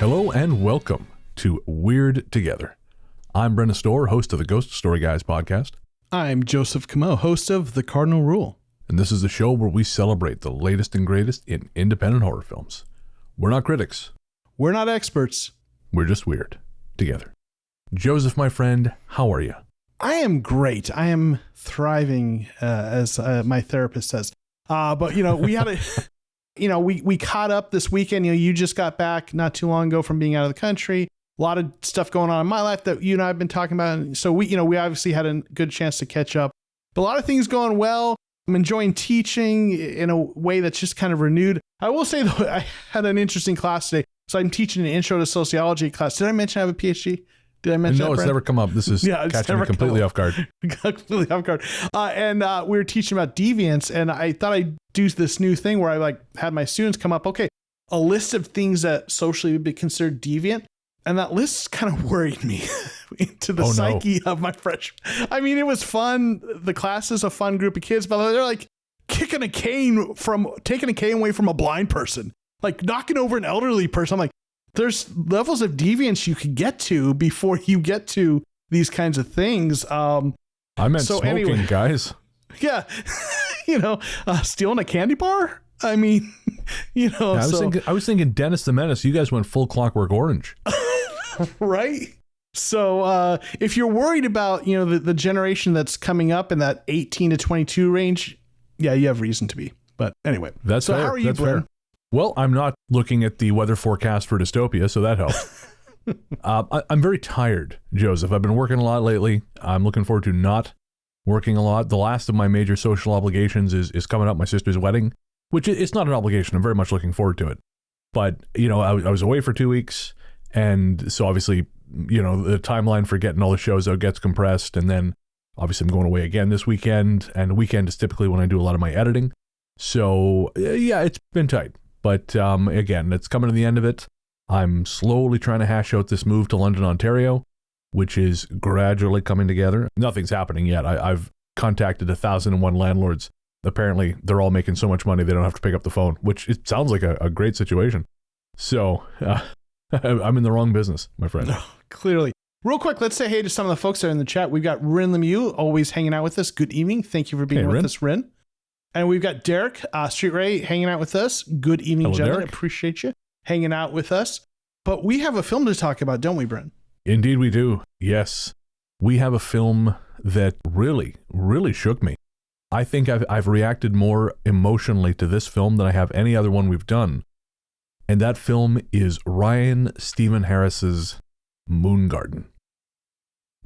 Hello and welcome to Weird Together. I'm Brennan, host of the Ghost Story Guys podcast. I'm Joseph Camo, host of The Cardinal Rule. And this is the show where we celebrate the latest and greatest in independent horror films. We're not critics. We're not experts. We're just weird together. Joseph, my friend, how are you? I am great. I am thriving, as my therapist says. But, we had we caught up this weekend. You just got back not too long ago from being out of the country. A lot of stuff going on in my life that you and I have been talking about. And so we obviously had a good chance to catch up. But a lot of things going well. I'm enjoying teaching in a way that's just kind of renewed. I will say, though, I had an interesting class today. So I'm teaching an intro to sociology class. Did I mention I have a PhD? Did I mention that, No, it's never come up. This is catching me completely off guard. Completely off guard. And we were teaching about deviance, and I thought I'd do this new thing where I had my students come up, okay, a list of things that socially would be considered deviant. And that list kind of worried me into the psyche of my freshmen. I mean, it was fun. The class is a fun group of kids, but they're like taking a cane away from a blind person, like knocking over an elderly person. I'm like, there's levels of deviance you can get to before you get to these kinds of things. I meant smoking, guys. Yeah. Stealing a candy bar. I mean, I was thinking Dennis the Menace. You guys went full Clockwork Orange. Right. So if you're worried about, the generation that's coming up in that 18 to 22 range, yeah, you have reason to be. But anyway, that's so fair. How are you, that's Bren? Fair. Well, I'm not looking at the weather forecast for dystopia, so that helps. I'm very tired, Joseph. I've been working a lot lately. I'm looking forward to not working a lot. The last of my major social obligations is coming up, my sister's wedding, which it's not an obligation. I'm very much looking forward to it. But, I was away for 2 weeks. And so obviously, the timeline for getting all the shows out gets compressed. And then obviously I'm going away again this weekend. And the weekend is typically when I do a lot of my editing. So yeah, it's been tight. But again, it's coming to the end of it. I'm slowly trying to hash out this move to London, Ontario, which is gradually coming together. Nothing's happening yet. I've contacted 1,001 landlords. Apparently, they're all making so much money they don't have to pick up the phone, which it sounds like a great situation. So I'm in the wrong business, my friend. No, clearly. Real quick, let's say hey to some of the folks that are in the chat. We've got Rin Lemieux, always hanging out with us. Good evening. Thank you for being with us, Rin. And we've got Derek, Street Ray, hanging out with us. Good evening, hello, gentlemen. Derek. Appreciate you hanging out with us. But we have a film to talk about, don't we, Bren? Indeed we do. Yes. We have a film that really, really shook me. I think I've reacted more emotionally to this film than I have any other one we've done. And that film is Ryan Stephen Harris's Moon Garden.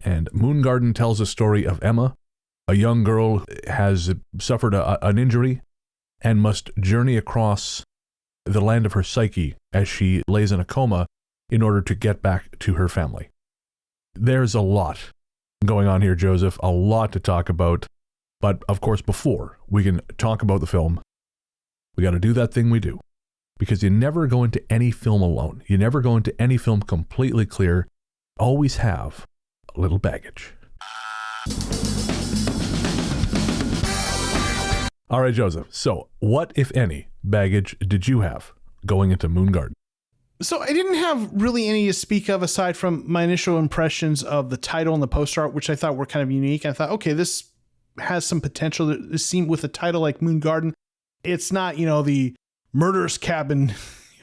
And Moon Garden tells a story of Emma, a young girl who has suffered an injury and must journey across the land of her psyche as she lays in a coma in order to get back to her family. There's a lot going on here, Joseph, a lot to talk about. But of course, before we can talk about the film, we got to do that thing we do. Because you never go into any film alone. You never go into any film completely clear. Always have a little baggage. All right, Joseph. So what, if any, baggage did you have going into Moon Garden? So I didn't have really any to speak of aside from my initial impressions of the title and the poster art, which I thought were kind of unique. I thought, okay, this has some potential. This seemed with a title like Moon Garden. It's not, the murderous cabin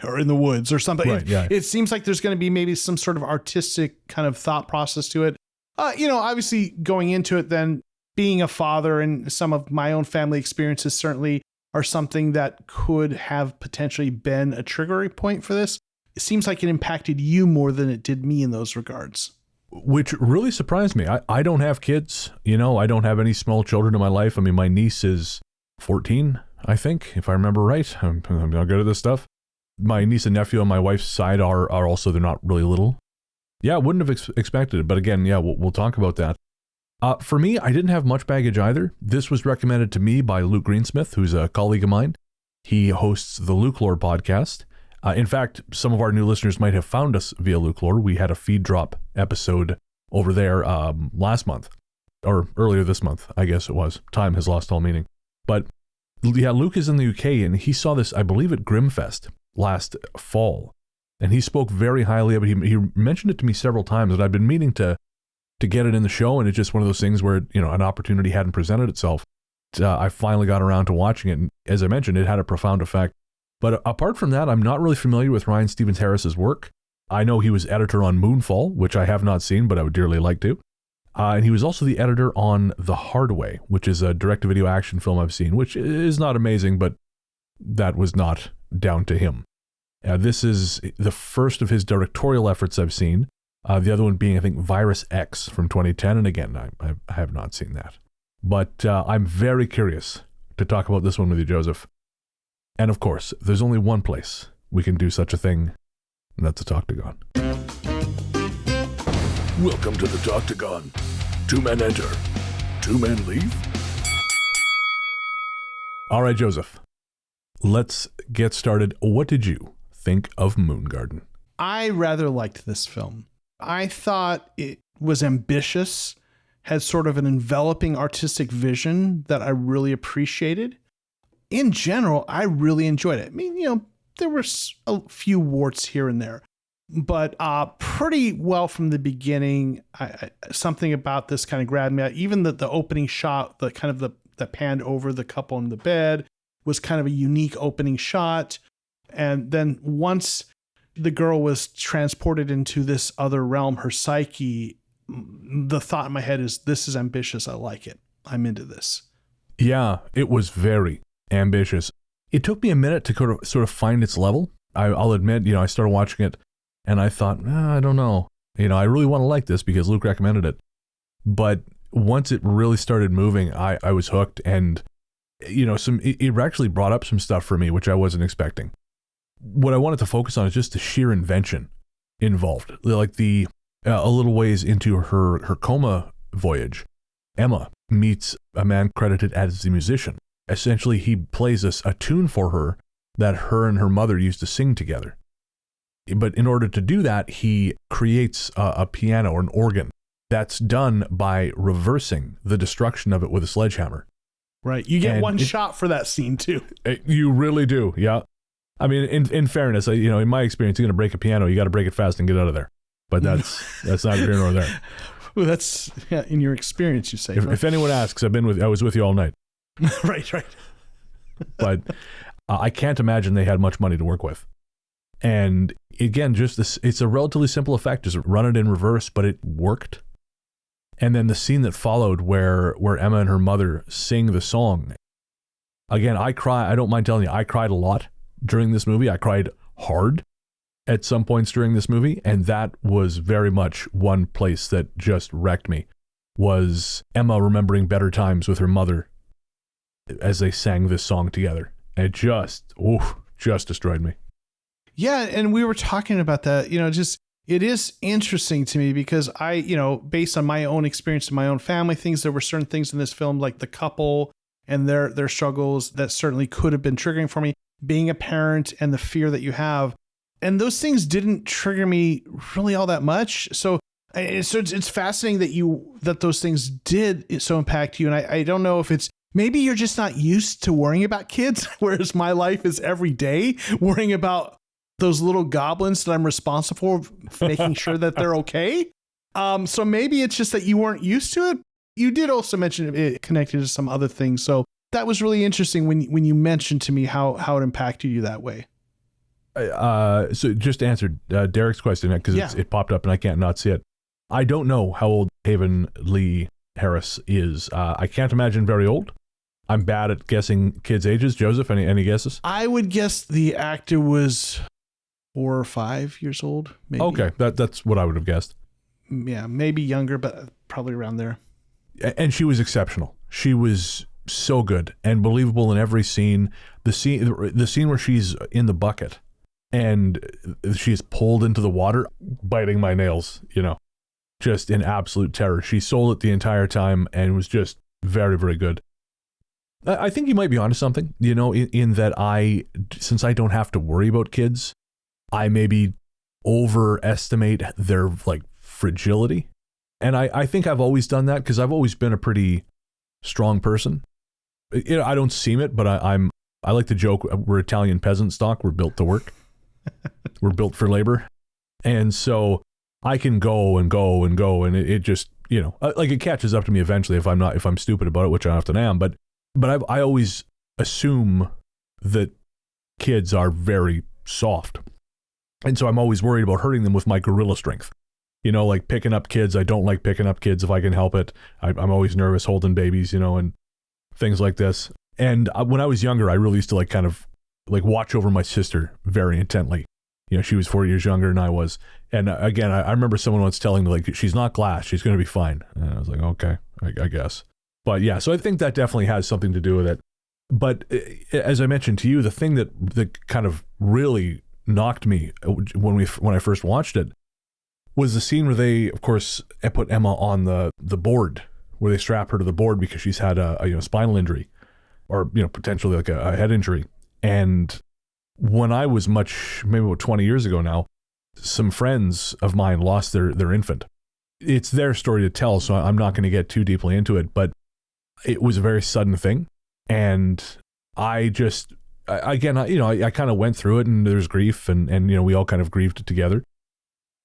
or in the woods or something. Right, yeah. It seems like there's going to be maybe some sort of artistic kind of thought process to it. Obviously going into it, then being a father and some of my own family experiences certainly are something that could have potentially been a triggering point for this. It seems like it impacted you more than it did me in those regards. Which really surprised me. I don't have kids. I don't have any small children in my life. I mean, my niece is 14, I think, if I remember right. I'm not good at this stuff. My niece and nephew on my wife's side are also, they're not really little. Yeah, I wouldn't have expected it. But again, yeah, we'll talk about that. For me, I didn't have much baggage either. This was recommended to me by Luke Greensmith, who's a colleague of mine. He hosts the Luke Lore podcast. In fact, some of our new listeners might have found us via Luke Lore. We had a feed drop episode over there last month, or earlier this month, I guess it was. Time has lost all meaning. But yeah, Luke is in the UK, and he saw this, I believe, at Grimfest last fall. And he spoke very highly of it. He mentioned it to me several times, and I've been meaning to get it in the show, and it's just one of those things where, an opportunity hadn't presented itself. I finally got around to watching it, and as I mentioned, it had a profound effect. But apart from that, I'm not really familiar with Ryan Stevens Harris's work. I know he was editor on Moonfall, which I have not seen, but I would dearly like to. And he was also the editor on The Hard Way, which is a direct-to-video action film I've seen, which is not amazing, but that was not down to him. This is the first of his directorial efforts I've seen. The other one being, I think, Virus X from 2010. And again, I have not seen that. But I'm very curious to talk about this one with you, Joseph. And of course, there's only one place we can do such a thing, and that's the Toctagon. Welcome to the Toctagon. 2 men enter, 2 men leave. All right, Joseph. Let's get started. What did you think of Moon Garden? I rather liked this film. I thought it was ambitious, had sort of an enveloping artistic vision that I really appreciated. In general, I really enjoyed it. I mean, there were a few warts here and there, but pretty well from the beginning. Something about this kind of grabbed me. Even the opening shot, the panned over the couple in the bed, was kind of a unique opening shot. And then once the girl was transported into this other realm, her psyche, the thought in my head is, this is ambitious. I like it. I'm into this. Yeah, it was very ambitious. It took me a minute to sort of find its level. I'll admit, I started watching it and I thought, I don't know. I really want to like this because Luke recommended it. But once it really started moving, I was hooked, and it actually brought up some stuff for me which I wasn't expecting. What I wanted to focus on is just the sheer invention involved. Like a little ways into her coma voyage, Emma meets a man credited as the musician. Essentially, he plays a tune for her that her and her mother used to sing together. But in order to do that, he creates a piano or an organ. That's done by reversing the destruction of it with a sledgehammer. Right. You get one shot for that scene, too. You really do, yeah. I mean, in fairness, in my experience, you're going to break a piano, you got to break it fast and get out of there. But that's not here nor there. Well, that's in your experience, you say. If anyone asks, I was with you all night. Right. But I can't imagine they had much money to work with. And again, it's a relatively simple effect. Just run it in reverse, but it worked. And then the scene that followed where Emma and her mother sing the song. Again, I don't mind telling you, I cried a lot during this movie. I cried hard at some points during this movie. And that was very much one place that just wrecked me, was Emma remembering better times with her mother as they sang this song together. It just destroyed me. Yeah, and we were talking about that, it is interesting to me because I, based on my own experience in my own family things, there were certain things in this film, like the couple and their struggles that certainly could have been triggering for me, being a parent and the fear that you have. And those things didn't trigger me really all that much. So it's fascinating that those things did so impact you. And I don't know if it's, maybe you're just not used to worrying about kids, whereas my life is every day worrying about those little goblins that I'm responsible for making sure that they're okay. So maybe it's just that you weren't used to it. You did also mention it connected to some other things. So that was really interesting when you mentioned to me how it impacted you that way. So just to answer Derek's question, because it popped up and I can't not see it. I don't know how old Haven Lee Harris is. I can't imagine very old. I'm bad at guessing kids' ages. Joseph, any guesses? I would guess the actor was 4 or 5 years old. Maybe. Okay, that's what I would have guessed. Yeah, maybe younger, but probably around there. And she was exceptional. She was so good and believable in every scene. The scene where she's in the bucket and she's pulled into the water, biting my nails, just in absolute terror. She sold it the entire time and was just very, very good. I think you might be onto something, in that since I don't have to worry about kids, I maybe overestimate their fragility. And I think I've always done that because I've always been a pretty strong person. I don't seem it, but I like to joke, we're Italian peasant stock, we're built to work. We're built for labor. And so I can go and go and go, and it just, like it catches up to me eventually if I'm stupid about it, which I often am. But I always assume that kids are very soft. And so I'm always worried about hurting them with my gorilla strength. Like picking up kids. I don't like picking up kids if I can help it. I'm always nervous holding babies, and things like this. And when I was younger, I really used to like kind of like watch over my sister very intently. She was 4 years younger than I was. And again, I remember someone once telling me, like, she's not glass, she's going to be fine. And I was like, okay, I guess. But yeah, so I think that definitely has something to do with it. But as I mentioned to you, the thing that kind of really knocked me when I first watched it was the scene where they, of course, put Emma on the board, where they strap her to the board because she's had a spinal injury, or potentially like a head injury. And when I was maybe about 20 years ago now, some friends of mine lost their infant. It's their story to tell, so I'm not going to get too deeply into it, but it was a very sudden thing. And I kind of went through it, and there's grief, and we all kind of grieved it together.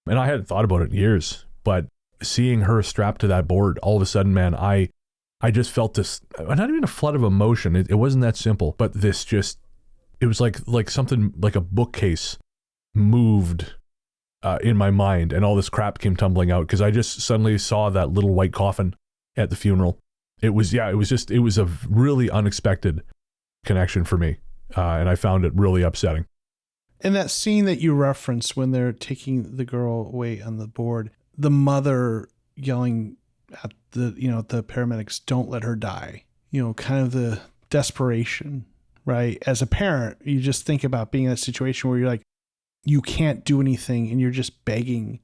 And I hadn't thought about it in years, but seeing her strapped to that board, all of a sudden, man, I just felt this, not even a flood of emotion. It wasn't that simple, but this just, it was like something, like a bookcase moved in my mind, and all this crap came tumbling out because I just suddenly saw that little white coffin at the funeral. It was a really unexpected connection for me, and I found it really upsetting. And that scene that you referenced when they're taking the girl away on the board, the mother yelling at the paramedics, "Don't let her die," kind of the desperation. Right? As a parent, you just think about being in a situation where you're like, you can't do anything, and you're just begging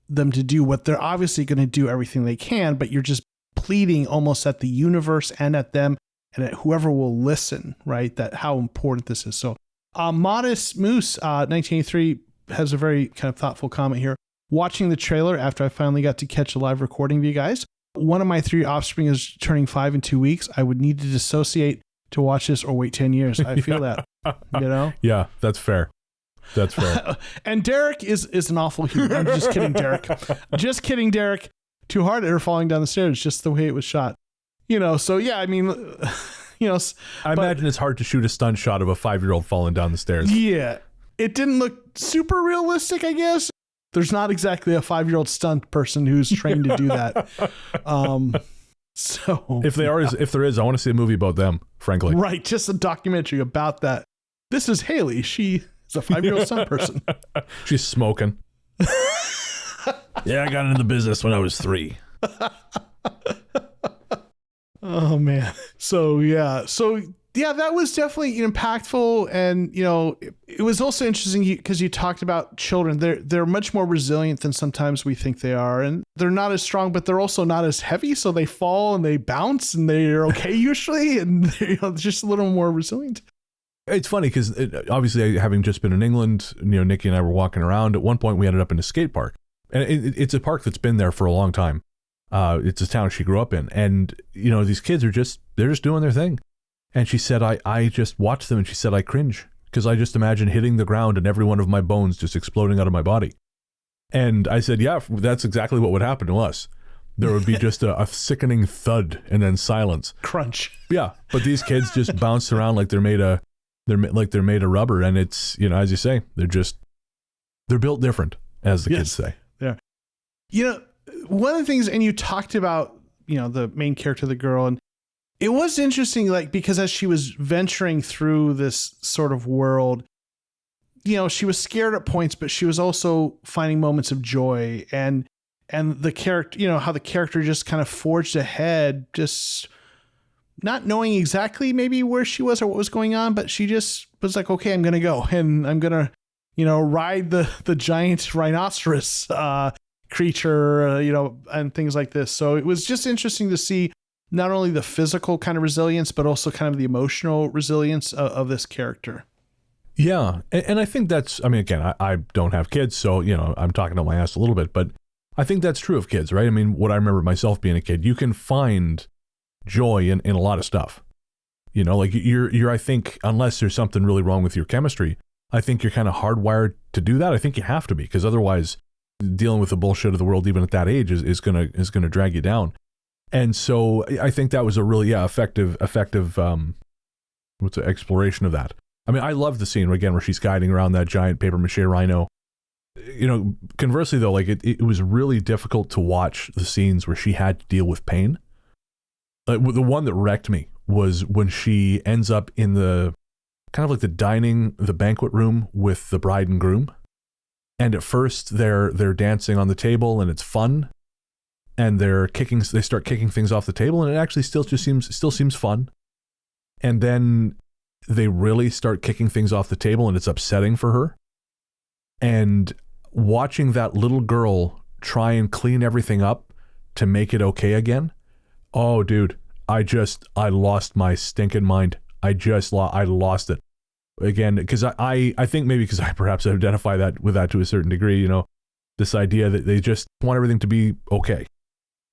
them to do what they're obviously going to do everything they can, but you're just pleading almost at the universe and at them and at whoever will listen, right? That how important this is. So Modest Moose, 1983, has a very kind of thoughtful comment here. Watching the trailer after I finally got to catch a live recording of you guys, one of my 3 offspring is turning 5 in 2 weeks. I would need to dissociate to watch this or wait 10 years. I feel that, Yeah, that's fair. That's fair. And Derek is an awful human. I'm just kidding, Derek. Just kidding, Derek. Too hard at her falling down the stairs, just the way it was shot. So yeah, I mean, I imagine it's hard to shoot a stunt shot of a 5-year-old falling down the stairs. Yeah. It didn't look super realistic, I guess. There's not exactly a 5-year-old stunt person who's trained to do that. So if there is, I want to see a movie about them, frankly. Right, just a documentary about that. This is Haley. She is a 5-year-old stunt person. She's smoking. Yeah, I got into the business when I was 3. Oh man. So yeah, that was definitely impactful, and it was also interesting because you talked about children. They're much more resilient than sometimes we think they are, and they're not as strong, but they're also not as heavy. So they fall and they bounce, and they're okay usually, and they're just a little more resilient. It's funny because obviously, having just been in England, Nikki and I were walking around. At one point, we ended up in a skate park, and it's a park that's been there for a long time. It's a town she grew up in, and these kids they're just doing their thing. And she said, I just watch them, and she said, I cringe because I just imagine hitting the ground and every one of my bones just exploding out of my body. And I said, yeah, that's exactly what would happen to us. There would be just a sickening thud and then silence. Crunch. Yeah, but these kids just bounce around like they're made of rubber, and it's as you say, they're built different, as the kids say. Yeah. One of the things, and you talked about the main character, the girl, and it was interesting, because as she was venturing through this sort of world, she was scared at points, but she was also finding moments of joy, and the character, how the character just kind of forged ahead, just not knowing exactly maybe where she was or what was going on, but she just was like, okay, I'm going to go, and I'm going to, ride the giant rhinoceros, creature, and things like this. So it was just interesting to see not only the physical kind of resilience, but also kind of the emotional resilience of this character. Yeah. And I think that's, again, I don't have kids, so, I'm talking out my ass a little bit, but I think that's true of kids, right? What I remember myself being a kid, you can find joy in a lot of stuff. You're I think, unless there's something really wrong with your chemistry, I think you're kind of hardwired to do that. I think you have to be, because otherwise dealing with the bullshit of the world, even at that age, is gonna drag you down. And so I think that was a really effective exploration of that. I mean, I love the scene again where she's guiding around that giant paper mache rhino. Conversely though, like it was really difficult to watch the scenes where she had to deal with pain. Like the one that wrecked me was when she ends up in the kind of like the banquet room with the bride and groom. And at first they're dancing on the table and it's fun. And they start kicking things off the table, and it actually still seems fun. And then they really start kicking things off the table, and it's upsetting for her. And watching that little girl try and clean everything up to make it okay again. Oh, dude, I lost my stinking mind. I lost it again, because I think maybe because I perhaps identify with that to a certain degree, this idea that they just want everything to be okay.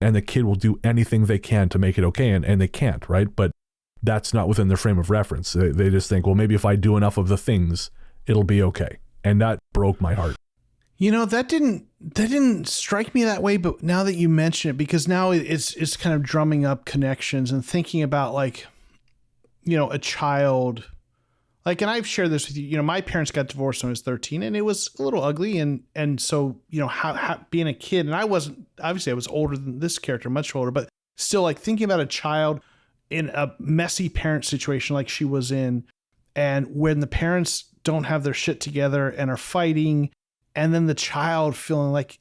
And the kid will do anything they can to make it okay, and they can't, right? But that's not within their frame of reference. They just think, well, maybe if I do enough of the things, it'll be okay. And that broke my heart. That didn't strike me that way, but now that you mention it, because now it's kind of drumming up connections and thinking about like, a child. Like, and I've shared this with you, my parents got divorced when I was 13, and it was a little ugly. And so, how being a kid, and I was older than this character, much older, but still like thinking about a child in a messy parent situation like she was in, and when the parents don't have their shit together and are fighting, and then the child feeling like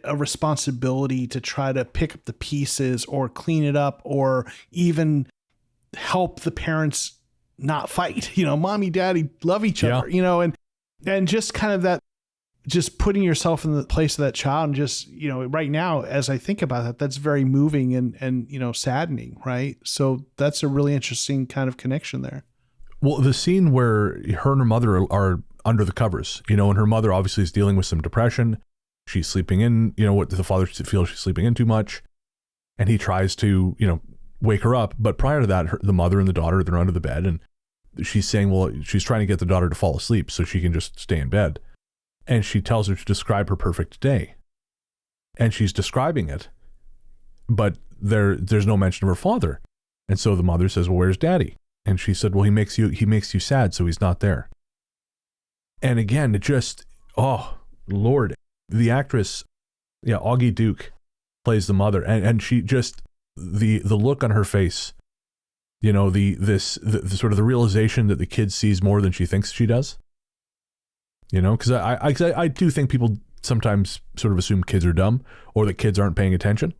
a responsibility to try to pick up the pieces or clean it up or even help the parents not fight, mommy, daddy love each other, and just kind of that, just putting yourself in the place of that child. And just, right now, as I think about that, that's very moving and saddening. Right. So that's a really interesting kind of connection there. Well, the scene where her and her mother are under the covers, and her mother obviously is dealing with some depression. She's sleeping in, what the father feels she's sleeping in too much. And he tries to, wake her up. But prior to that, the mother and the daughter, they're under the bed, and she's saying, well, she's trying to get the daughter to fall asleep so she can just stay in bed. And she tells her to describe her perfect day. And she's describing it, but there's no mention of her father. And so the mother says, well, where's daddy? And she said, well, he makes you sad, so he's not there. And again, it just, oh, Lord. The actress, Augie Duke plays the mother, and she just, the look on her face, the sort of the realization that the kid sees more than she thinks she does. Because I do think people sometimes sort of assume kids are dumb or that kids aren't paying attention.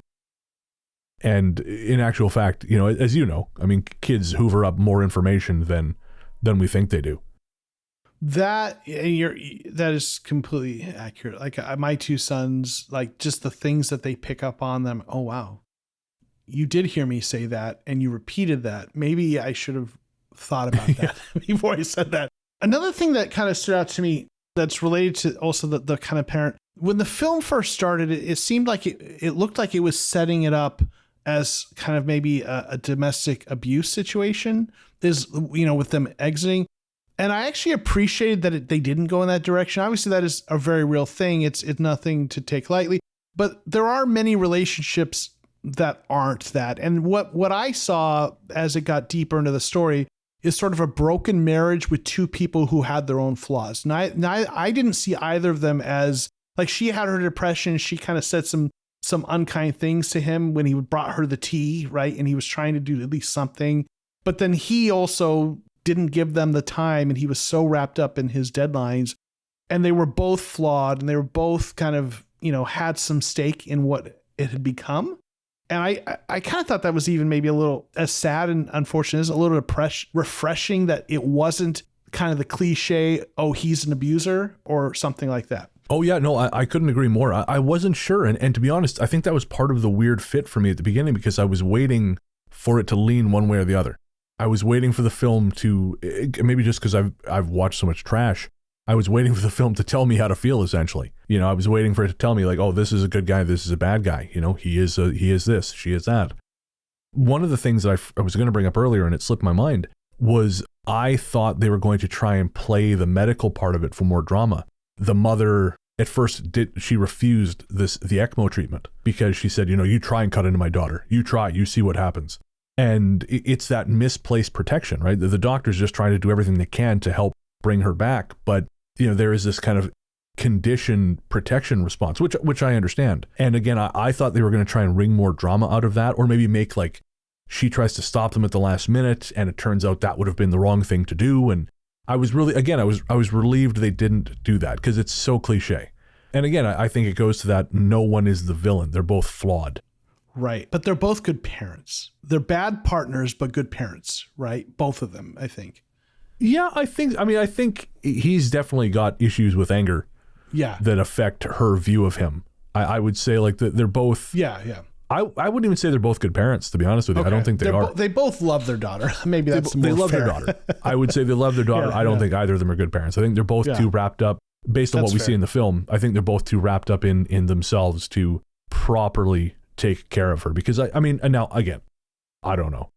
And in actual fact, as I mean, kids hoover up more information than we think they do. That is completely accurate. Like my two sons, like just the things that they pick up on them. Oh, wow. You did hear me say that and you repeated that. Maybe I should have thought about that before I said that. Another thing that kind of stood out to me that's related to also the kind of parent, when the film first started, it seemed like it looked like it was setting it up as kind of maybe a domestic abuse situation with them exiting. And I actually appreciated that they didn't go in that direction. Obviously, that is a very real thing. It's nothing to take lightly. But there are many relationships that aren't that. And what I saw as it got deeper into the story is sort of a broken marriage with two people who had their own flaws. And I didn't see either of them as, like, she had her depression. She kind of said some unkind things to him when he brought her the tea, right? And he was trying to do at least something. But then he also didn't give them the time, and he was so wrapped up in his deadlines, and they were both flawed, and they were both kind of, had some stake in what it had become. And I kind of thought that was even maybe a little, as sad and unfortunate as, a little refreshing that it wasn't kind of the cliche, oh, he's an abuser or something like that. Oh yeah, no, I couldn't agree more. I wasn't sure. And to be honest, I think that was part of the weird fit for me at the beginning, because I was waiting for it to lean one way or the other. I was waiting for the film to, maybe just because I've watched so much trash, I was waiting for the film to tell me how to feel, essentially. I was waiting for it to tell me, like, oh, this is a good guy, this is a bad guy. He is this, she is that. One of the things that I was going to bring up earlier, and it slipped my mind, was I thought they were going to try and play the medical part of it for more drama. The mother at first she refused the ECMO treatment because she said, you try and cut into my daughter. You try, you see what happens. And it's that misplaced protection, right? The doctor's just trying to do everything they can to help bring her back. But, there is this kind of conditioned protection response, which I understand. And again, I thought they were going to try and wring more drama out of that, or maybe make like she tries to stop them at the last minute, and it turns out that would have been the wrong thing to do. And I was really, again, I was relieved they didn't do that because it's so cliche. And again, I think it goes to that no one is the villain. They're both flawed. Right. But they're both good parents. They're bad partners, but good parents, right? Both of them, I think. Yeah, I think he's definitely got issues with anger. Yeah. That affect her view of him. I would say like they're both. Yeah, yeah. I wouldn't even say they're both good parents, to be honest with you. Okay. I don't think they are. They both love their daughter. Maybe that's they more love fair. their daughter. I would say they love their daughter. I don't think either of them are good parents. I think they're both too wrapped up, based on what we see in the film. I think they're both too wrapped up in themselves to properly take care of her. Because and now again, I don't know,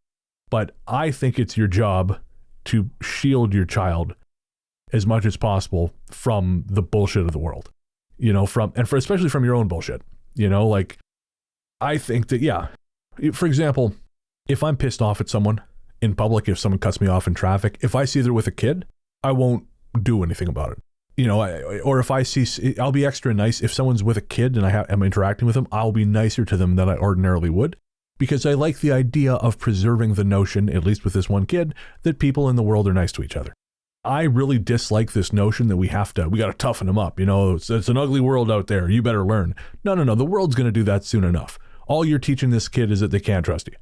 but I think it's your job to shield your child as much as possible from the bullshit of the world, especially from your own bullshit, like I think that, for example, if I'm pissed off at someone in public, if someone cuts me off in traffic, if I see they're with a kid, I won't do anything about it, or if I see, I'll be extra nice. If someone's with a kid and I'm interacting with them, I'll be nicer to them than I ordinarily would, because I like the idea of preserving the notion, at least with this one kid, that people in the world are nice to each other. I really dislike this notion that we got to toughen them up. It's an ugly world out there. You better learn. No. The world's going to do that soon enough. All you're teaching this kid is that they can't trust you.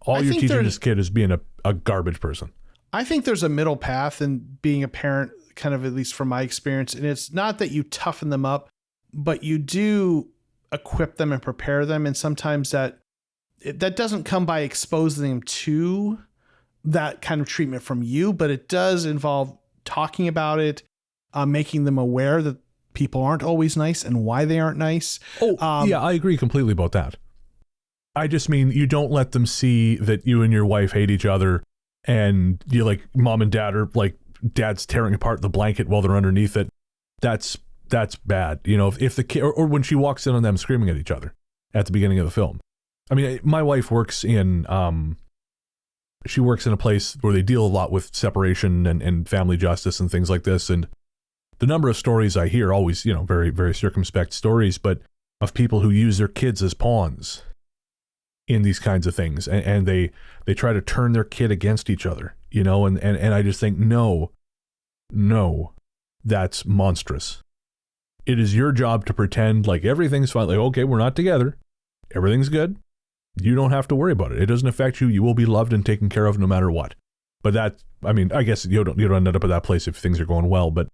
All you're teaching this kid is being a garbage person. I think there's a middle path in being a parent, kind of, at least from my experience. And it's not that you toughen them up, but you do equip them and prepare them. And sometimes that doesn't come by exposing them to that kind of treatment from you, but it does involve talking about it, making them aware that people aren't always nice and why they aren't nice. Yeah, I agree completely about that. I just mean, you don't let them see that you and your wife hate each other, and you like mom and dad are like, dad's tearing apart the blanket while they're underneath it. That's bad. If the kid, or when she walks in on them screaming at each other at the beginning of the film. I mean, my wife works in, she works in a place where they deal a lot with separation and family justice and things like this. And the number of stories I hear, always, very, very circumspect stories, but of people who use their kids as pawns in these kinds of things. And they try to turn their kid against each other, and I just think, no, that's monstrous. It is your job to pretend like everything's fine. Like, okay, we're not together. Everything's good. You don't have to worry about it. It doesn't affect you. You will be loved and taken care of no matter what. But I guess you don't end up at that place if things are going well. But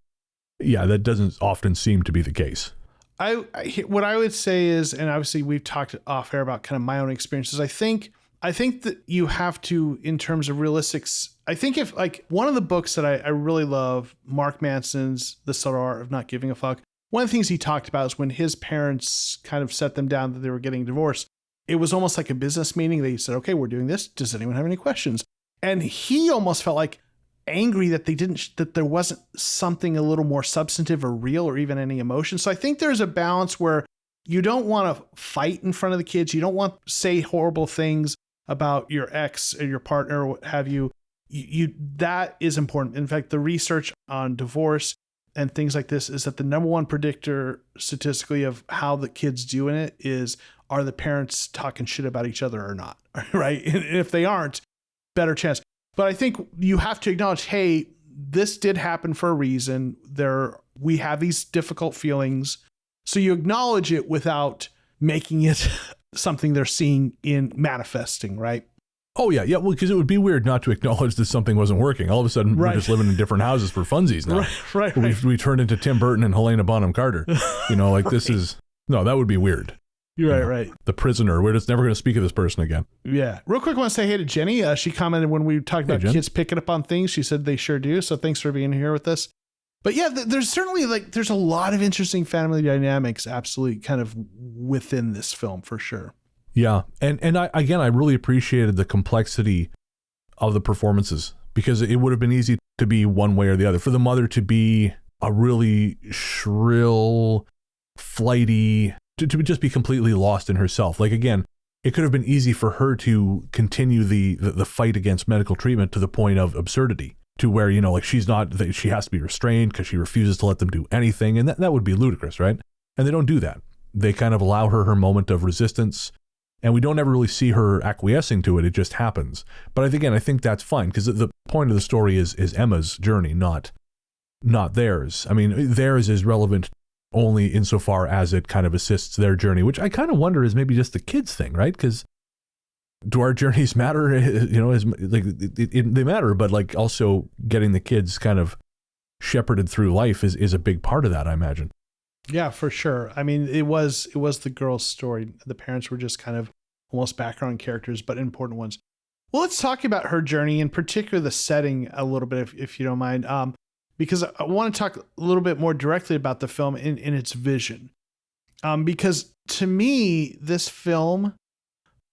yeah, that doesn't often seem to be the case. What I would say is, and obviously we've talked off air about kind of my own experiences. I think that you have to, in terms of realistics, I think if like one of the books that I really love, Mark Manson's The Subtle Art of Not Giving a Fuck. One of the things he talked about is when his parents kind of set them down that they were getting divorced. It was almost like a business meeting. They said, okay, we're doing this. Does anyone have any questions? And he almost felt like angry that that there wasn't something a little more substantive or real or even any emotion. So I think there's a balance where you don't want to fight in front of the kids. You don't want to say horrible things about your ex or your partner or what have you. That is important. In fact, the research on divorce and things like this is that the number one predictor statistically of how the kids do in it is, are the parents talking shit about each other or not? Right? And if they aren't, better chance. But I think you have to acknowledge, hey, this did happen for a reason. We have these difficult feelings. So you acknowledge it without making it something they're seeing in manifesting, right? Oh, yeah. Well, because it would be weird not to acknowledge that something wasn't working. All of a sudden, we're just living in different houses for funsies now. Right. We turned into Tim Burton and Helena Bonham Carter. This is, no, that would be weird. You're right. The prisoner. We're just never going to speak of this person again. Yeah. Real quick, I want to say hey to Jenny. She commented when we talked about kids picking up on things. She said they sure do. So thanks for being here with us. But yeah, there's certainly there's a lot of interesting family dynamics, absolutely, kind of within this film for sure. Yeah. And I really appreciated the complexity of the performances because it would have been easy to be one way or the other. For the mother to be a really shrill, flighty, to just be completely lost in herself. Like, again, it could have been easy for her to continue the fight against medical treatment to the point of absurdity, to where, you know, like she has to be restrained because she refuses to let them do anything. And that would be ludicrous, right? And they don't do that. They kind of allow her moment of resistance, and we don't ever really see her acquiescing to it. It just happens. But I think that's fine, because the point of the story is Emma's journey, not theirs. I mean, theirs is relevant only insofar as it kind of assists their journey, which I kind of wonder is maybe just the kids thing, right? Because do our journeys matter? You know, they matter, but like also getting the kids kind of shepherded through life is a big part of that, I imagine. Yeah, for sure. I mean, it was the girl's story. The parents were just kind of almost background characters, but important ones. Well, let's talk about her journey, in particular the setting a little bit, if you don't mind, because I want to talk a little bit more directly about the film in its vision. Because to me, this film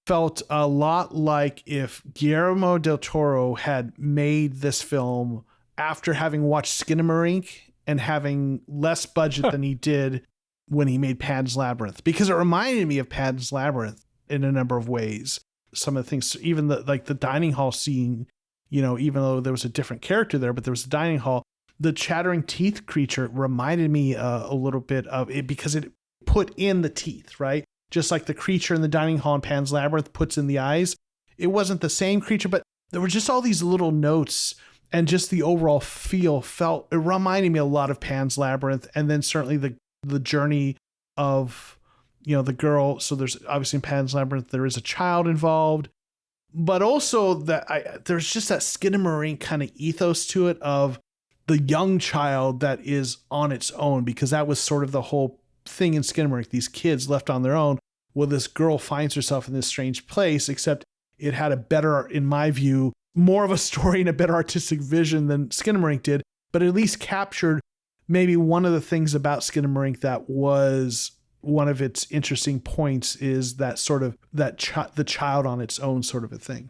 felt a lot like if Guillermo del Toro had made this film after having watched Skinamarink and having less budget than he did when he made Pan's Labyrinth, because it reminded me of Pan's Labyrinth in a number of ways. Some of the things, even the dining hall scene, you know, even though there was a different character there, but there was a dining hall, the chattering teeth creature reminded me a little bit of it because it put in the teeth, right? Just like the creature in the dining hall in Pan's Labyrinth puts in the eyes. It wasn't the same creature, but there were just all these little notes. And just the overall feel it reminded me a lot of Pan's Labyrinth. And then certainly the journey of, you know, the girl. So there's obviously in Pan's Labyrinth, there is a child involved, but also there's just that Skinamarink kind of ethos to it of the young child that is on its own, because that was sort of the whole thing in Skinamarink, these kids left on their own. Well, this girl finds herself in this strange place, except it had a better, in my view, more of a story and a better artistic vision than Skinamarink did, but at least captured maybe one of the things about Skinamarink that was one of its interesting points, is that sort of the child on its own sort of a thing.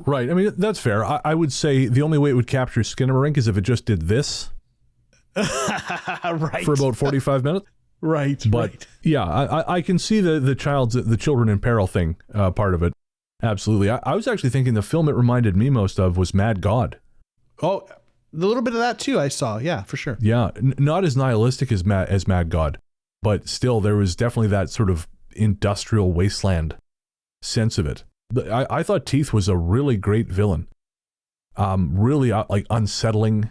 Right. I mean, that's fair. I would say the only way it would capture Skinamarink is if it just did this right. for about 45 minutes. Right. But right. Yeah, I can see the children in peril thing part of it. Absolutely. I was actually thinking the film it reminded me most of was Mad God. Oh, a little bit of that too I saw. Yeah, for sure. Yeah, not as nihilistic as Mad God, but still there was definitely that sort of industrial wasteland sense of it. I thought Teeth was a really great villain. Really like unsettling.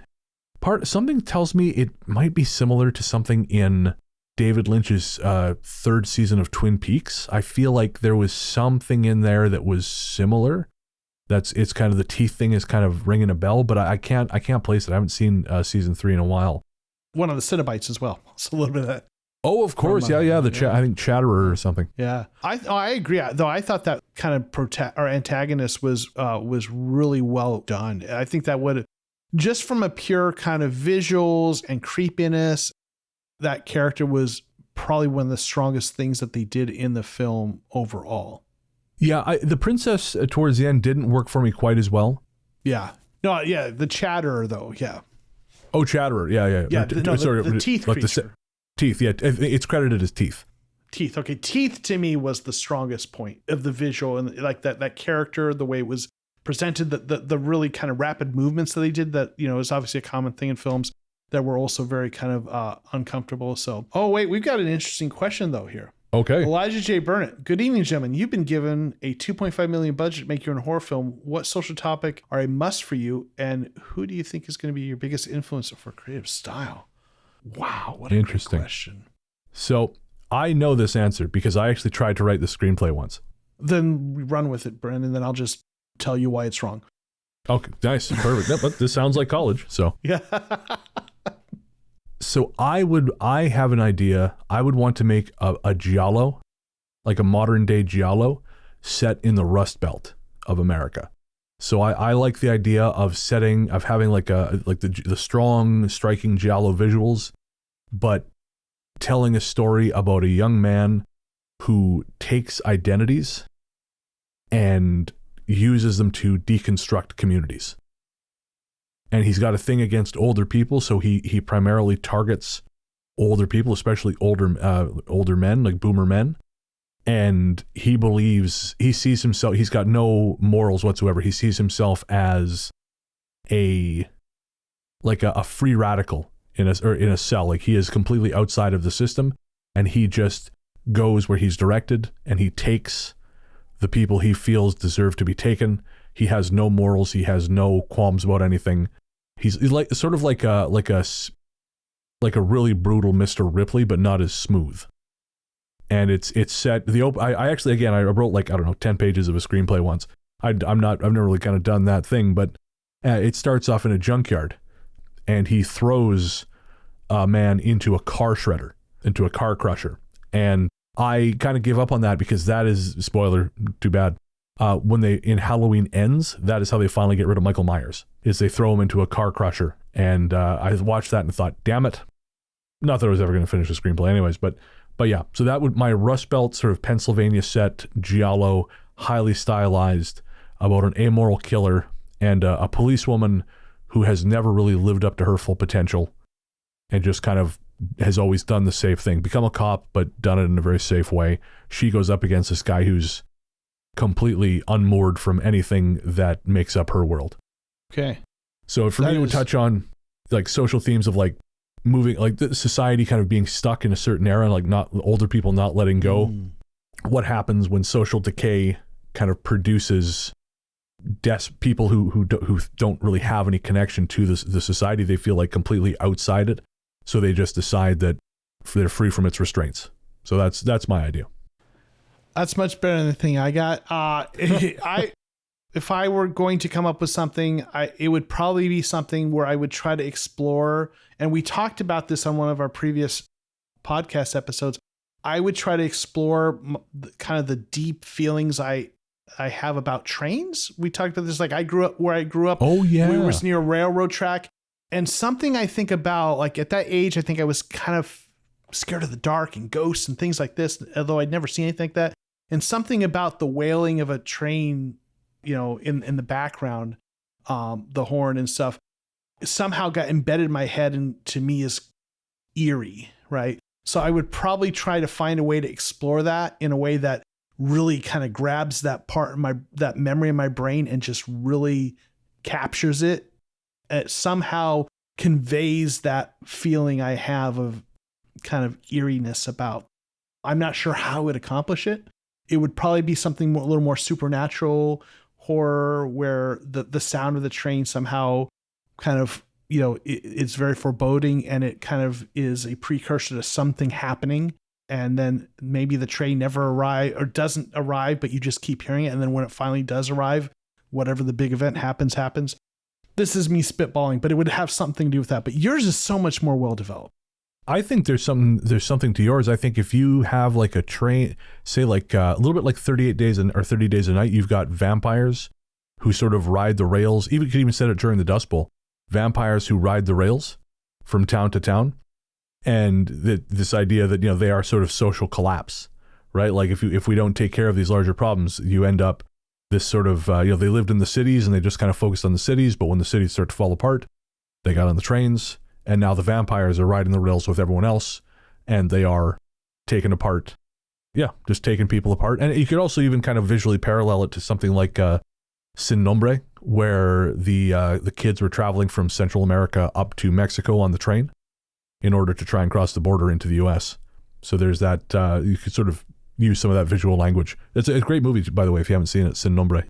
Something tells me it might be similar to something in David Lynch's third season of Twin Peaks. I feel like there was something in there that was similar. It's kind of the teeth thing is kind of ringing a bell, but I can't place it. I haven't seen season 3 in a while. One of the Cenobites as well. It's a little bit of that. Oh, of course. Yeah. I think Chatterer or something. Yeah. I agree. Though I thought that kind of antagonist was really well done. I think that would, just from a pure kind of visuals and creepiness, that character was probably one of the strongest things that they did in the film overall. Yeah, the princess towards the end didn't work for me quite as well. Yeah. No, yeah, the Chatterer though, yeah. Oh, Chatterer, yeah. Yeah, the teeth creature. Teeth, yeah, it's credited as Teeth. Teeth, okay. Teeth to me was the strongest point of the visual, and like that character, the way it was presented, the really kind of rapid movements that they did that, you know, is obviously a common thing in films that were also very kind of uncomfortable. So, oh wait, we've got an interesting question though here. Okay. Elijah J. Burnett. Good evening, gentlemen. You've been given a $2.5 million budget to make your own horror film. What social topic are a must for you, and who do you think is going to be your biggest influencer for creative style? Wow, what a great question. So I know this answer because I actually tried to write the screenplay once. Then we run with it, Brennan, and then I'll just tell you why it's wrong. Okay, nice, perfect. Yep, but this sounds like college, so. Yeah. So I have an idea. I would want to make a giallo, like a modern day giallo, set in the Rust Belt of America. So I like the idea of having like the strong, striking giallo visuals, but telling a story about a young man who takes identities and uses them to deconstruct communities. and he's got a thing against older people. So he primarily targets older people, especially older men, like boomer men. And he sees himself, he's got no morals whatsoever. He sees himself as a free radical in a cell. Like, he is completely outside of the system, and he just goes where he's directed, and he takes the people he feels deserve to be taken. He has no morals. He has no qualms about anything. He's like sort of like a really brutal Mr. Ripley, but not as smooth. And it's set I actually, again, I wrote 10 pages of a screenplay once. I've never really kind of done that thing, but it starts off in a junkyard, and he throws a man into a car shredder, into a car crusher. And I kind of give up on that because that is, spoiler, too bad. When in Halloween Ends, that is how they finally get rid of Michael Myers, is they throw him into a car crusher. And I watched that and thought, damn it. Not that I was ever going to finish the screenplay anyways, but yeah, so that would my Rust Belt sort of Pennsylvania set, giallo, highly stylized, about an amoral killer and a policewoman who has never really lived up to her full potential and just kind of has always done the safe thing, become a cop, but done it in a very safe way. She goes up against this guy who's completely unmoored from anything that makes up her world. Okay. So for me, it would touch on like social themes of like moving, like the society kind of being stuck in a certain era, like not older people not letting go. What happens when social decay kind of produces people who don't really have any connection to the society. They feel like completely outside it, so they just decide that they're free from its restraints. So that's my idea. That's much better than the thing I got. If I were going to come up with something, it would probably be something where I would try to explore, and we talked about this on one of our previous podcast episodes. I would try to explore kind of the deep feelings I have about trains. We talked about this, like I grew up. Oh yeah. We was near a railroad track, and something I think about, like at that age, I think I was kind of scared of the dark and ghosts and things like this, although I'd never seen anything like that. And something about the wailing of a train, in the background, the horn and stuff, somehow got embedded in my head, and to me is eerie, right? So I would probably try to find a way to explore that in a way that really kind of grabs that part of that memory in my brain and just really captures it. It somehow conveys that feeling I have of kind of eeriness about. I'm not sure how it would accomplish it. It would probably be something a little more supernatural horror, where the sound of the train somehow kind of, it's very foreboding, and it kind of is a precursor to something happening. And then maybe the train never doesn't arrive, but you just keep hearing it. And then when it finally does arrive, whatever the big event happens. This is me spitballing, but it would have something to do with that. But yours is so much more well developed. I think there's something to yours. I think if you have like a train, say like a little bit like 38 Days or 30 Days a Night, you've got vampires who sort of ride the rails. You could even set it during the Dust Bowl. Vampires who ride the rails from town to town. And this idea that, they are sort of social collapse, right? Like if we don't take care of these larger problems, you end up this sort of, they lived in the cities and they just kind of focused on the cities. But when the cities start to fall apart, they got on the trains. And now the vampires are riding the rails with everyone else, and they are taken apart. Yeah, just taking people apart. And you could also even kind of visually parallel it to something like Sin Nombre, where the kids were traveling from Central America up to Mexico on the train in order to try and cross the border into the U.S. So there's that. You could sort of use some of that visual language. It's a great movie, by the way, if you haven't seen it, Sin Nombre.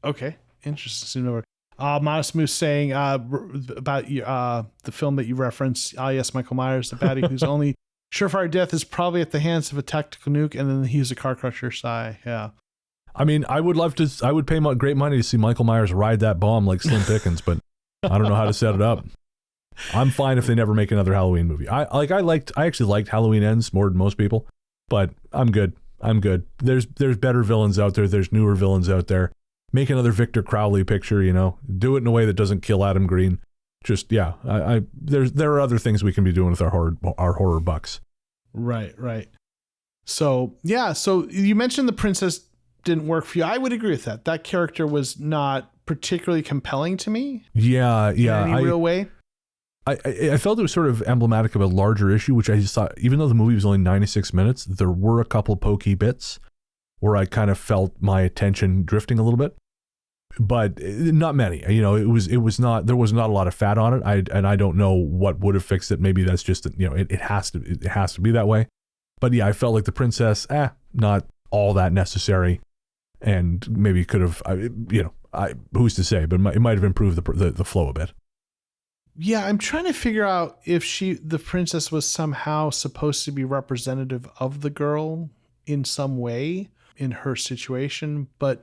Okay, interesting. Sin Nombre. Modest Moose saying about the film that you referenced, yes, Michael Myers, the baddie whose only surefire death is probably at the hands of a tactical nuke, and then he's a car crusher. Sigh, yeah. I mean, I would pay great money to see Michael Myers ride that bomb like Slim Pickens, but I don't know how to set it up. I'm fine if they never make another Halloween movie. I actually liked Halloween Ends more than most people, but I'm good. There's better villains out there. There's newer villains out there. Make another Victor Crowley picture, do it in a way that doesn't kill Adam Green. Just, yeah, there are other things we can be doing with our horror bucks. Right. So, yeah, so you mentioned the princess didn't work for you. I would agree with that. That character was not particularly compelling to me. Yeah. In any real way. I felt it was sort of emblematic of a larger issue, which I just thought, even though the movie was only 96 minutes, there were a couple pokey bits where I kind of felt my attention drifting a little bit, but not many. You know, there was not a lot of fat on it. I don't know what would have fixed it. Maybe that's just, you know, it has to be that way. But yeah, I felt like the princess, not all that necessary, and maybe could have, who's to say? But it might have improved the flow a bit. Yeah, I'm trying to figure out if the princess was somehow supposed to be representative of the girl in some way in her situation, but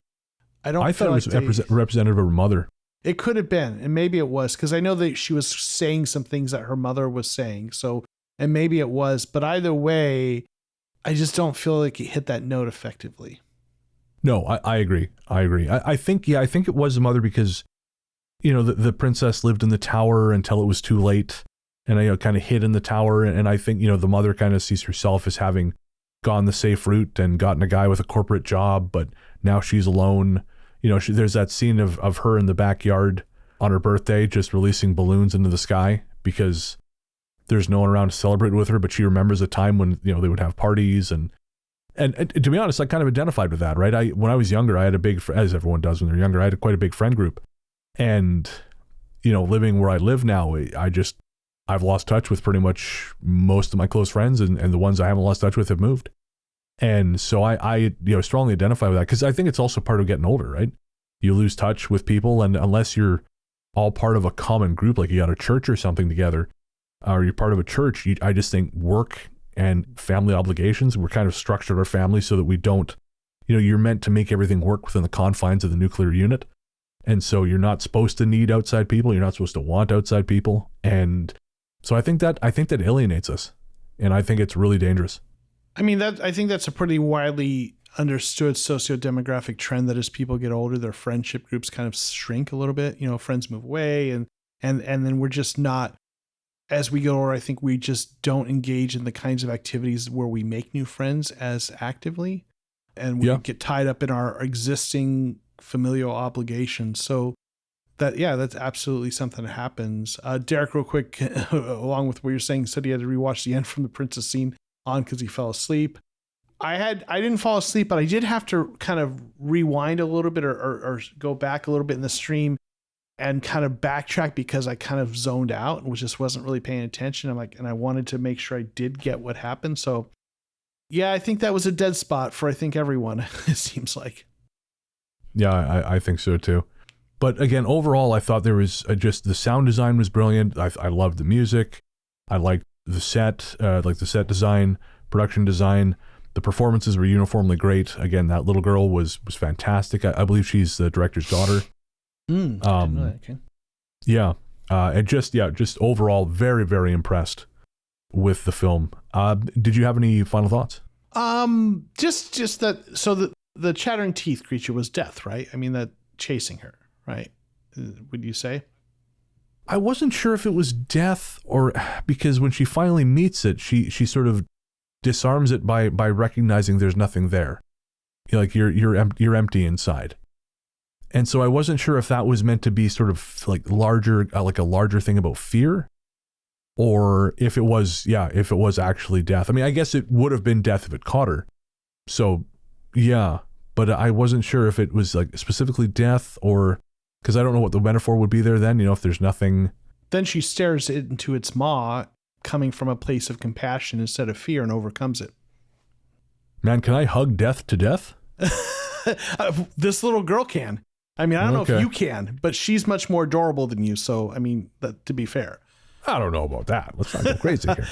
I thought it was representative of her mother. It could have been, and maybe it was, because I know that she was saying some things that her mother was saying. So, and maybe it was, but either way, I just don't feel like it hit that note effectively. No, I agree. I think it was the mother because, you know, the princess lived in the tower until it was too late, and I kind of hid in the tower. And I think, you know, the mother kind of sees herself as having gone the safe route and gotten a guy with a corporate job, but now she's alone. You know, there's that scene of her in the backyard on her birthday, just releasing balloons into the sky because there's no one around to celebrate with her, but she remembers a time when, you know, they would have parties. And to be honest, I kind of identified with that, right? When I was younger, I had as everyone does when they're younger, I had quite a big friend group. And, you know, living where I live now, I've lost touch with pretty much most of my close friends, and the ones I haven't lost touch with have moved. And so I strongly identify with that, because I think it's also part of getting older, right? You lose touch with people, and unless you're all part of a common group, like you got a church or something together, or you're part of a church, I just think work and family obligations, we're kind of structured our family so that we don't, you know, you're meant to make everything work within the confines of the nuclear unit. And so you're not supposed to need outside people. You're not supposed to want outside people. And so I think that alienates us. And I think it's really dangerous. I mean, I think that's a pretty widely understood socio-demographic trend, that as people get older, their friendship groups kind of shrink a little bit. You know, friends move away, and then we're just not, as we get older, I think we just don't engage in the kinds of activities where we make new friends as actively. And we get tied up in our existing familial obligations. So that's absolutely something that happens. Derek, real quick, along with what you're saying, said he had to rewatch the end from the princess scene on because he fell asleep. I didn't fall asleep, but I did have to kind of rewind a little bit or go back a little bit in the stream and kind of backtrack because I kind of zoned out and just wasn't really paying attention. And I wanted to make sure I did get what happened. So yeah, I think that was a dead spot for, I think, everyone, it seems like. Yeah, I think so too. But again, overall, I thought there was just the sound design was brilliant. I loved the music. I liked the set, the set design, production design. The performances were uniformly great. Again, that little girl was fantastic. I believe she's the director's daughter. I didn't know that. Okay. Yeah. And just overall, very, very impressed with the film. Did you have any final thoughts? Just that. So the chattering teeth creature was death, right? I mean, that chasing her, right? Would you say? I wasn't sure if it was death or because when she finally meets it, she sort of disarms it by recognizing there's nothing there. You're empty inside. And so I wasn't sure if that was meant to be sort of like larger, like a larger thing about fear, or if it was actually death. I mean, I guess it would have been death if it caught her. So yeah, but I wasn't sure if it was like specifically death or, because I don't know what the metaphor would be there then, if there's nothing. Then she stares into its maw, coming from a place of compassion instead of fear, and overcomes it. Man, can I hug death to death? This little girl can. I mean, I don't know if you can, but she's much more adorable than you. So, I mean, to be fair. I don't know about that. Let's not go crazy here.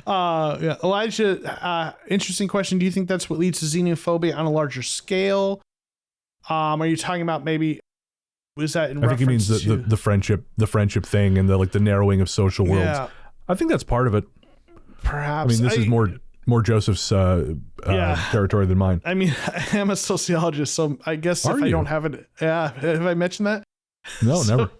Elijah, interesting question. Do you think that's what leads to xenophobia on a larger scale? Are you talking about maybe, was that in reference to? I think he means the friendship thing and the narrowing of social worlds. Yeah. I think that's part of it. Perhaps. I mean, this is more Joseph's territory than mine. I mean, I am a sociologist, so I guess I don't have it. Yeah. Have I mentioned that? No, never.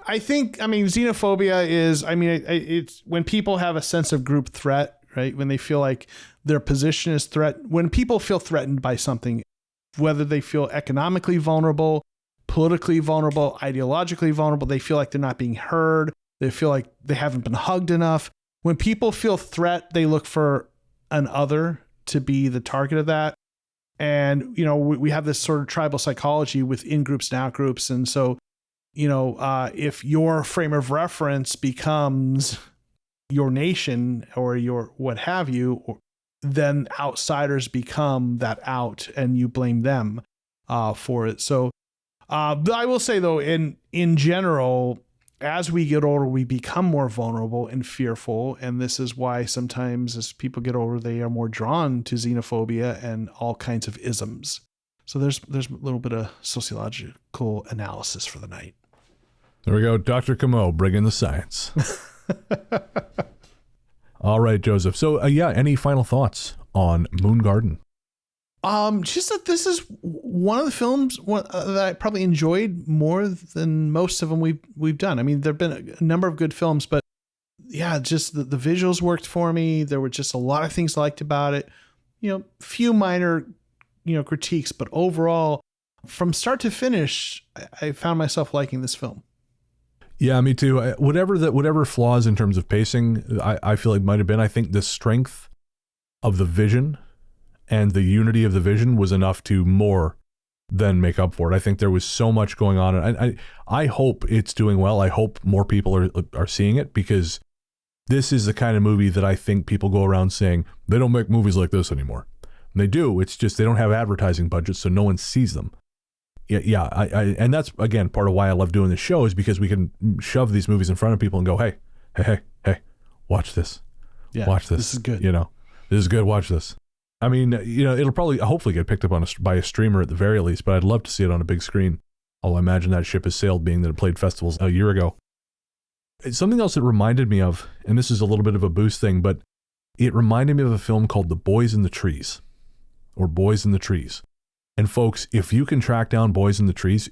I think xenophobia is, it's when people have a sense of group threat, right? When they feel like their position is when people feel threatened by something, whether they feel economically vulnerable, politically vulnerable, ideologically vulnerable. They feel like they're not being heard. They feel like they haven't been hugged enough. When people feel threat, they look for an other to be the target of that. And, we have this sort of tribal psychology with in-groups and out-groups. And so, if your frame of reference becomes your nation or your what have you, then outsiders become that out and you blame them for it. So I will say, though, in general, as we get older, we become more vulnerable and fearful. And this is why sometimes as people get older, they are more drawn to xenophobia and all kinds of isms. So there's a little bit of sociological analysis for the night. There we go. Dr. Camo, bring in the science. All right, Joseph. So, any final thoughts on Moon Garden? Just that this is one of the films that I probably enjoyed more than most of them we've done. I mean, there've been a number of good films, but yeah, just the visuals worked for me. There were just a lot of things I liked about it. Few minor, critiques, but overall, from start to finish, I found myself liking this film. Yeah, me too. Whatever flaws in terms of pacing, I feel like might have been. I think the strength of the vision and the unity of the vision was enough to more than make up for it. I think there was so much going on, and I hope it's doing well. I hope more people are seeing it, because this is the kind of movie that I think people go around saying they don't make movies like this anymore. And they do. It's just they don't have advertising budgets, so no one sees them. Yeah. And that's again part of why I love doing this show, is because we can shove these movies in front of people and go, hey, watch this. Yeah, watch this. This is good. This is good. Watch this. I mean, it'll probably hopefully get picked up by a streamer at the very least, but I'd love to see it on a big screen. Although I imagine that ship has sailed, being that it played festivals a year ago. It's something else that reminded me of, and this is a little bit of a boost thing, but it reminded me of a film called The Boys in the Trees, or Boys in the Trees. And folks, if you can track down Boys in the Trees,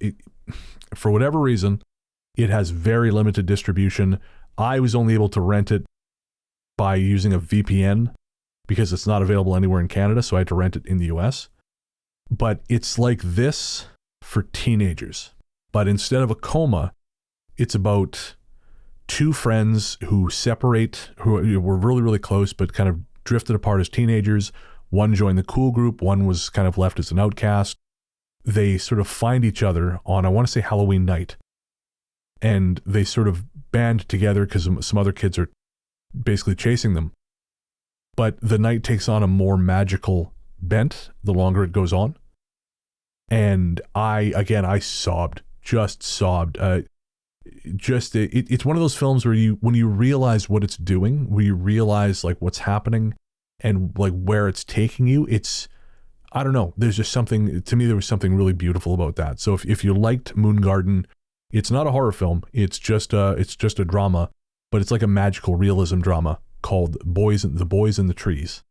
for whatever reason, it has very limited distribution. I was only able to rent it by using a VPN because it's not available anywhere in Canada, so I had to rent it in the US. But it's like this for teenagers. But instead of a coma, it's about two friends who separate, who were really, really close, but kind of drifted apart as teenagers. One joined the cool group, one was kind of left as an outcast. They sort of find each other on, I want to say, Halloween night. And they sort of band together because some other kids are basically chasing them. But the night takes on a more magical bent the longer it goes on. And I sobbed, just sobbed. It's one of those films where when you realize what it's doing, where you realize like what's happening and like where it's taking you, I don't know. There's just something, to me, there was something really beautiful about that. So if you liked Moon Garden, it's not a horror film. It's just a drama, but it's like a magical realism drama called The Boys in the Trees.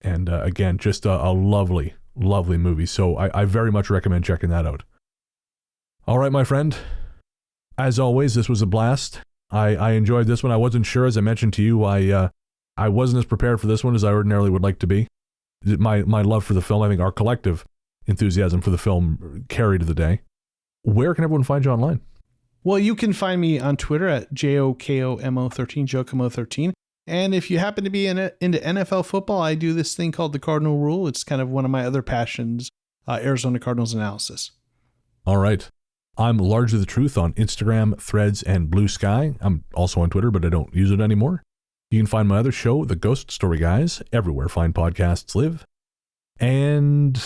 And again, just a lovely, lovely movie. So I very much recommend checking that out. All right, my friend. As always, this was a blast. I enjoyed this one. I wasn't sure, as I mentioned to you, I wasn't as prepared for this one as I ordinarily would like to be. My love for the film, I think our collective enthusiasm for the film carried the day. Where can everyone find you online? Well, you can find me on Twitter at JOKOMO13, Jokomo13. And if you happen to be into NFL football, I do this thing called the Cardinal Rule. It's kind of one of my other passions, Arizona Cardinals analysis. All right. I'm Largely the Truth on Instagram, Threads, and Blue Sky. I'm also on Twitter, but I don't use it anymore. You can find my other show, The Ghost Story Guys, everywhere fine podcasts live. And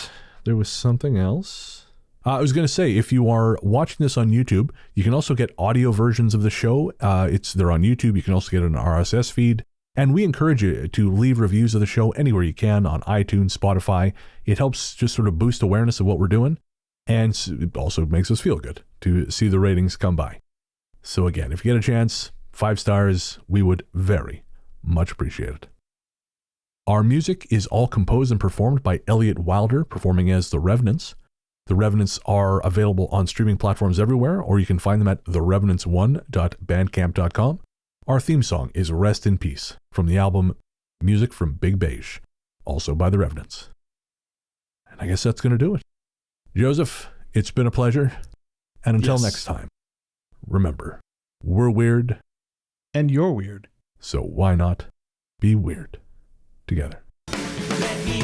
there was something else. I was going to say, if you are watching this on YouTube, you can also get audio versions of the show. They're on YouTube. You can also get an RSS feed. And we encourage you to leave reviews of the show anywhere you can on iTunes, Spotify. It helps just sort of boost awareness of what we're doing. And it also makes us feel good to see the ratings come by. So again, if you get a chance, 5 stars, we would very much appreciate it. Our music is all composed and performed by Elliot Wilder, performing as The Revenants. The Revenants are available on streaming platforms everywhere, or you can find them at therevenants1.bandcamp.com. Our theme song is Rest in Peace from the album Music from Big Beige, also by The Revenants. And I guess that's going to do it. Joseph, it's been a pleasure. And until next time, remember, we're weird. And you're weird. So why not be weird together? Let me